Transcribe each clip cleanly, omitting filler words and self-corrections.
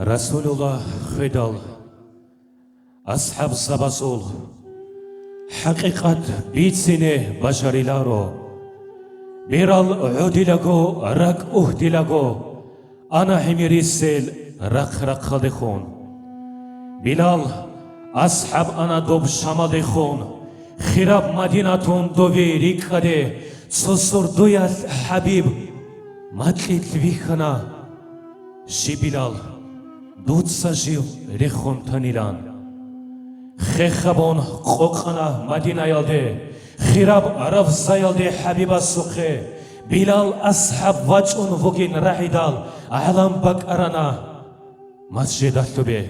Rasulullah ხედავ ასჰაბს საბასულ حقیقت بیتسینه بشریلارو بیرال عودیلگو رک اهدیلگو انا همیریسل رق رق خلدخون بیلال اصحاب انا دوب شمال خون خراب مدیناتون دوی ریکده سوسور دویت حبیب مدلیت ویخنا شی بیلال دود سجیو ریخون تنیلان خخبون قوقنا مدینه یالده خراب عرف زایالده حبیب سوخه بیلال اصحاب وجون وگین رحیدال علم بک ارنا مسجد التوبه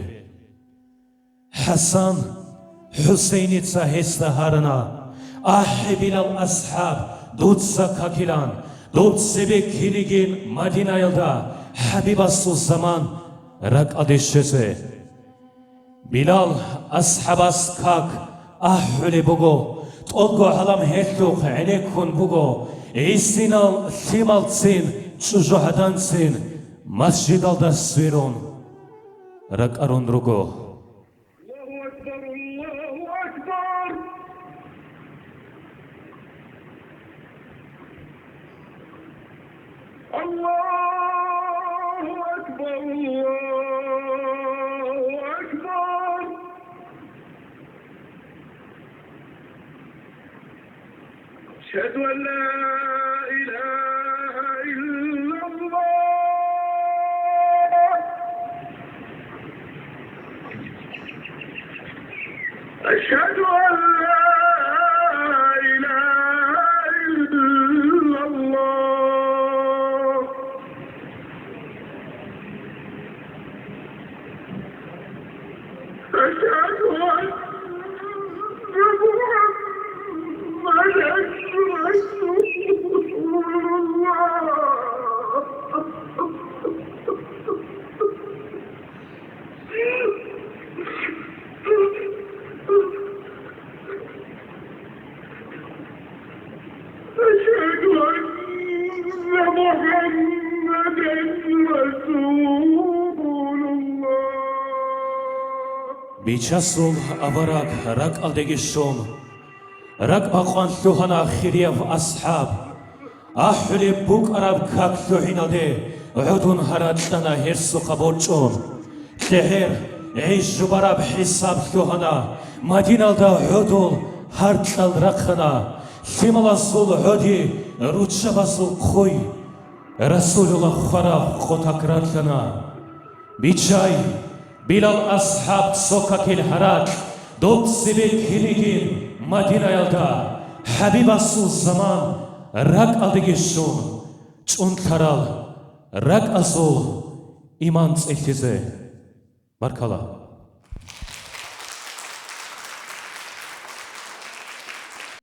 حسن حسینی تسهست هرنا بیلال اصحاب دود سکاکیلان دود سبه کلیگین مدینه یالده حبیب سو زمان رک آدششه بیلال اصحابس کاک احولی بگو تولگو حلم هتلوخ علیکون بگو ایسینال تیمال تسین چوجو هدان تسین مسجد آلده سویرون رک ارون رگو الله أكبر الله أكبر أشهد أن لا إله إلا الله أشهد أن لا إله إلا الله أشهد أن محمدا رسول الله أشهد أن محمدا رسول الله بیچسول آوارگ رک آلدگیشون رک باقوان لوحنا خیریف اصحاب احولی بوک عرب کاک لوحیناده عدون هراتنا هرسو قبولچون تهر عیش جبراب حساب لوحنا مدینالده عدول هرچال رقنا سیمالاسول عدی روچباسول خوی رسول الله خورا خوتاکراتنا بیچای بیلال اصحاب سوکاکیل هرات دوت سبیل کلیگین مدینه یالده حبیب اسو زمان رگ آدگیشون چون ترال رگ ازول ایمان ایتیزه برکالا